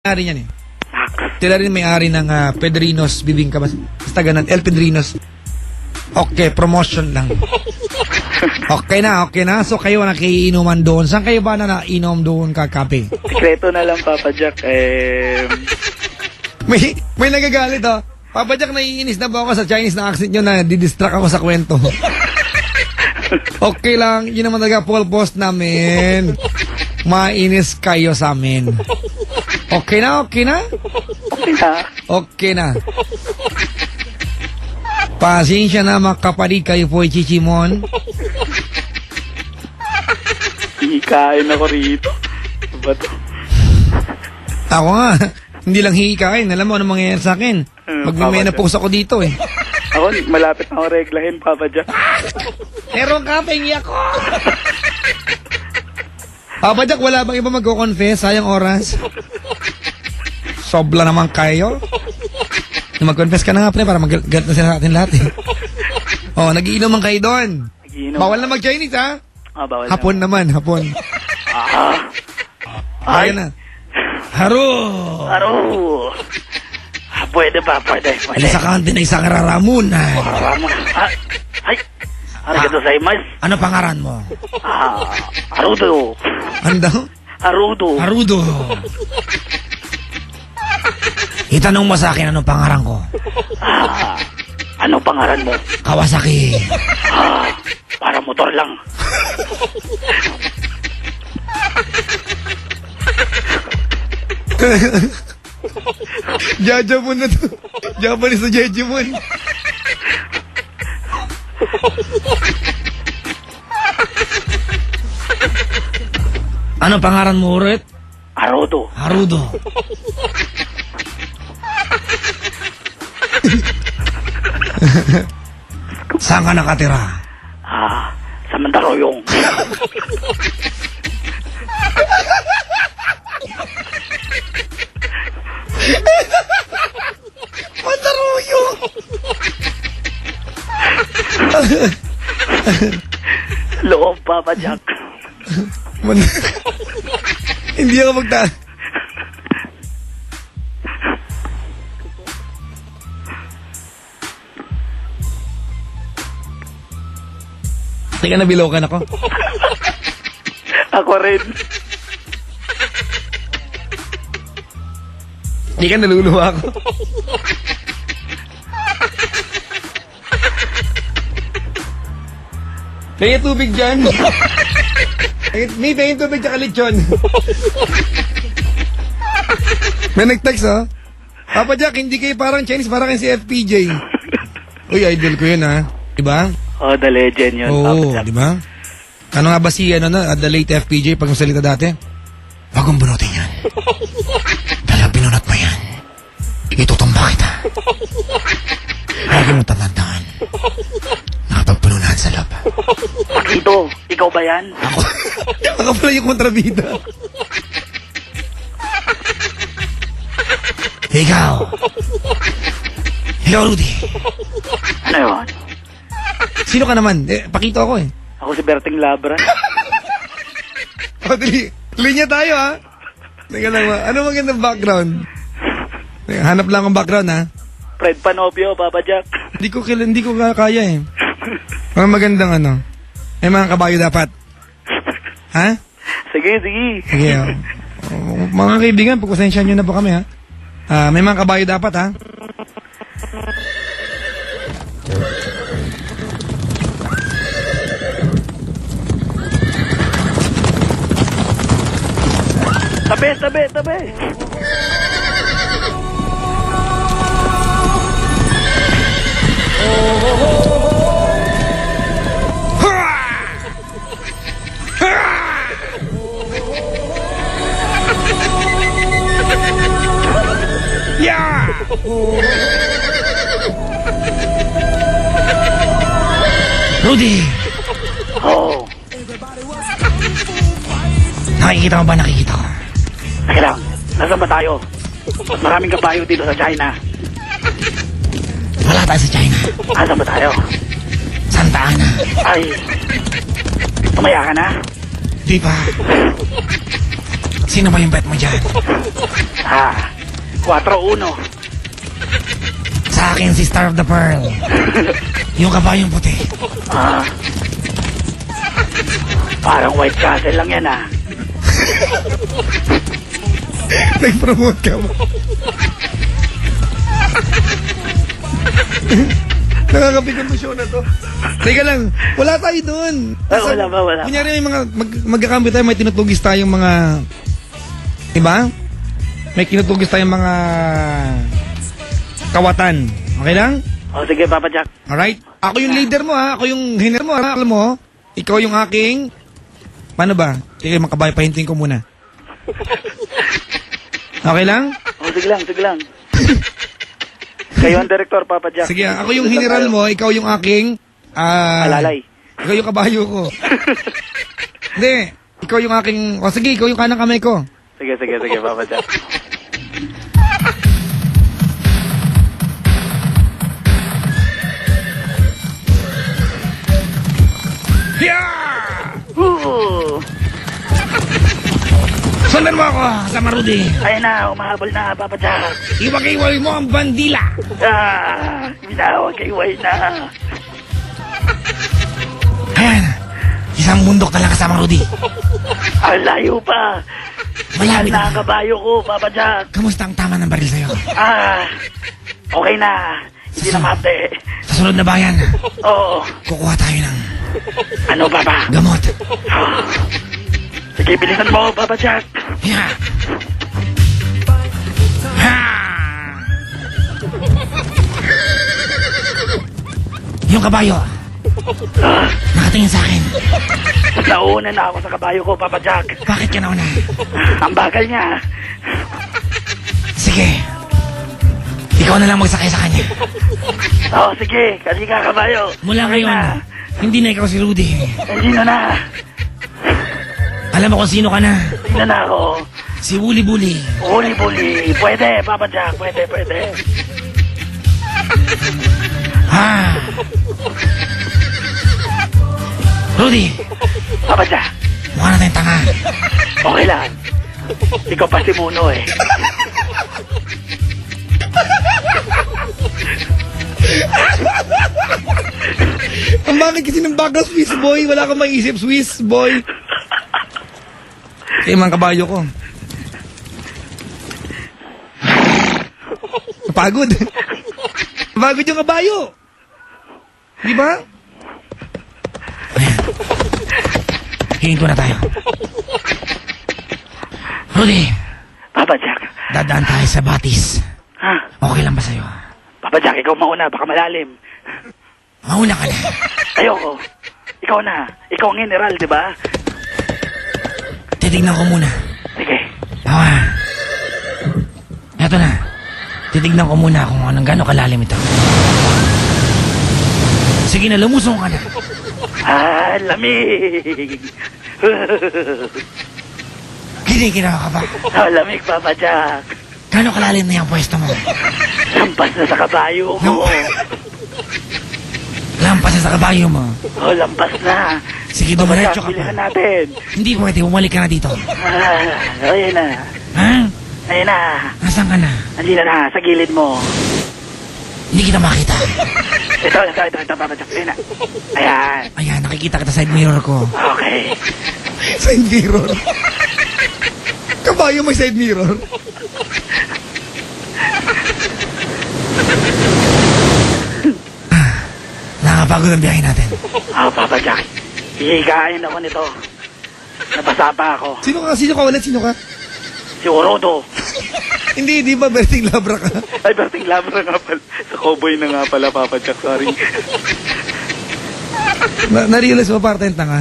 may-ari niyan eh. Sila rin may-ari ng Pedrinos Bibingka. Basta ganun, El Pedrinos. Okay, promotion lang. Okay na. So kayo nakiinuman doon. Saan kayo ba na nainom doon kakape? Sikreto na lang, Papa Jack. May nagagalit oh. Papa Jack, naiinis na ba ako sa Chinese na accent nyo na didistract ako sa kwento? Okay lang, yun naman talaga poll post namin. Mainis kayo sa amin. Okay na? Okay na. Pasensya na mga kapatid, kayo po ay chichimon. Hihikain ako rito. Ano ba to? Ako nga, hindi lang hihikain. Alam mo ano mangyayari sa akin? Magme-menopause ako dito eh. Ako, malapit na ako reglahin, Papa Jack. Meron ka, pahingi ako. Papa Jack, wala bang iba magko-confess? Sayang oras. Sobla naman kayo. Mag-confess ka na nga, pre, para mag-galit na sila natin lahat eh. Oh, nagiinom man kayo doon. Bawal na mag-Chinese, ha? Bawal hapon naman, hapon. Ayan na. Haro! Pwede ba? Pwede. Ala sa kantin na isang raramon. Ay! Arigato gozaimasu. Ano pangaran mo? Harudo. Ano? Harudo. Itanong mo sa akin anong pangaran ko. Anong pangaran mo? Kawasaki. Para motor lang. Jajamon na to. Japanese na Jejimon. Ano pangaran mo ulit? Harudo. Saan ka nakatira? Sa Mandaroyong. Mandaroyong! Loob, Papa Jack. Hindi ako Teka, nabilokan ako. Ako rin. Hindi ka, naluluwa ako. Kaya tubig dyan. May pahing tubig tsaka lechon. May nag-text oh. Papa Jack, hindi kayo parang Chinese, parang kayo si FPJ. Uy, idol ko yun ha. Diba? The legend yun, Papa Jack. Diba? Ano nga ba si the late FPJ pag masalita dati? Wag mong bunutin yan. Dahil binunot mo yan, itutumba kita. Lagi mo tatandaan. Nakapagpununan sa loob. Pakito, ikaw ba yan? Ako pala yung kontrabida. Ikaw, Rudy. Ano yun? Sino ka naman? Pakito ako eh. Ako si Berting Labra. Linya tayo ha. Teka lang, ano magandang background? Hanap lang ang background ha. Fred Panopio, Papa Jack. Hindi ko kaya eh. Mga magandang ano. May mga kabayo dapat. Ha? Sige. Sige. Mga kaibigan, pagpasensya nyo na po kami ha. May mga kabayo dapat ha. Tabi. Yeah! Rudy! Nakikita mo ba? Nakikita ko. Teka lang, nasaan ba tayo? Mas maraming kabayo dito sa China. Wala tayo sa China. Nasaan ba tayo? Santa Ana. Ay, tumaya ka na? Di pa. Sino ba yung bet mo dyan? 4-1. Sa akin si Star of the Pearl. Yung kabayong puti. Parang White Castle lang yan Nag-promote ka mo. Nakakapigan mo show na to. Teka lang, wala tayo dun. Wala. Kunyari may mga magkakampi tayo, may tinutugis tayong mga, diba? May tinutugis tayong mga kawatan. Okay lang? Sige, Papa Jack. Alright? Ako yung leader mo ha. Ako yung hiner mo ha. Alam mo, ikaw yung aking, paano ba? Sige, makabay, pahintuin ko muna. Okay lang? Sige lang. Kayo ang director, Papa Jack. Sige, ako yung general mo, ikaw yung aking Alalay. Ikaw yung kabayo ko. Hindi, ikaw yung aking, sige, ikaw yung kanang kamay ko. Sige, Papa Jack. Yeah! Woo! Sundan mo ako, sama Rudy. Ayun na, umahabol na, Papa Jack. Iwag-iwag mo ang bandila. Binawag-iway na. Ayan, isang bundok na lang kasama Rudy. Ang layo pa. Malapit na na. ang kabayo ko, Papa Jack. Kamusta ang tama ng baril sa'yo? Okay na. Hindi na mate. Sa sunod na bayan, Oo. kukuha tayo ng Ano, Papa? gamot. Sige, bilisan mo, Papa Jack. Yeah. Ha! Yung kabayo, nakatingin sa akin. Nauna na ako sa kabayo ko, Papa Jack. Bakit ka nauna? Ang bagal niya. Sige, ikaw na lang magsakay sa kanya. Sige. Kasi ka, kabayo. Mula Okay ngayon, na. hindi na ikaw si Rudy. Hindi na. Alam mo kung sino ka na? Hindi na ako. Si Wuli Buli. Buli. Pwede, Papa Jack. Pwede. Ha? Rudy, Papa Jack. mukha na tayong tanga. Okay lang. Ikaw pa si Muno eh. Ang bakit kasi ng bagal Swiss boy? Wala kang maisip, Swiss boy. Mga kabayo ko. Napagod. Napagod yung kabayo. Di ba? Ayan. Hinto na tayo. Rudy, Papa Jack. dadaan tayo sa batis. Okay lang ba sa'yo? Papa Jack, ikaw mauna. Baka malalim. Mauna ka na. Ayoko. Ikaw na. Ikaw ang general, di ba? Titignan ko muna. Sige. Eto na. Titignan ko muna kung anong gano'ng kalalim ito. Sige na, lumusong ka na. Lamig. Kinikilaw ka ba? Lamig, Papa Jack. Gano'ng kalalim na yung pwesto mo? Lampas na sa kabayo ko. Lampas na sa kabayo mo. Lampas na. Sige, Papa dumiretso Jack, ka bilihan pa. natin. Hindi pwede, bumalik ka na dito. Ayun na. Ha? Ayun na. Nasaan ka na? Andito na, sa gilid mo. Hindi kita makita. Ito, Papa Jack. Ayun na. Ayan. Ayan, nakikita kita sa side mirror ko. Okay. Side mirror? Kabayo may side mirror? Nakapagod ang biyahe natin. Papa Jack. Hihigain ako nito. Nabasa pa ako. Sino ka ulit? Sino ka? Si Orodo. Hindi, di ba Berting Labra ka? Ay, Berting Labra nga pala. Sa cowboy na nga pala, Papa Jack. Sorry. Na-realize mo parte yung tanga?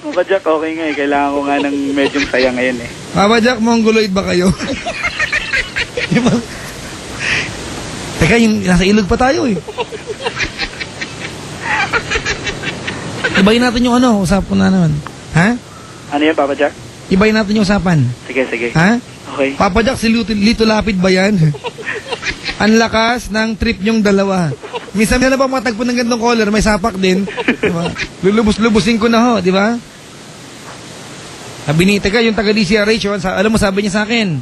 Papa Jack, okay nga eh. Kailangan ko nga ng medyong saya ngayon eh. Papa Jack, mongoloid ba kayo? Teka, yung nasa ilog pa tayo eh. Ibayin natin yung usapan na naman. Ha? Ano yan, Papa Jack? Ibayin natin yung usapan. Sige. Ha? Okay. Papa Jack, si Lito Lapid ba yan? Ang lakas ng trip yung dalawa. Minsan na ba matagpo ng gandong collar, may sapak din. Diba? Lulubos-lubusin ko na ho, di ba? Sabi ni, teka, yung taga DCRH, alam mo, sabi niya sa akin,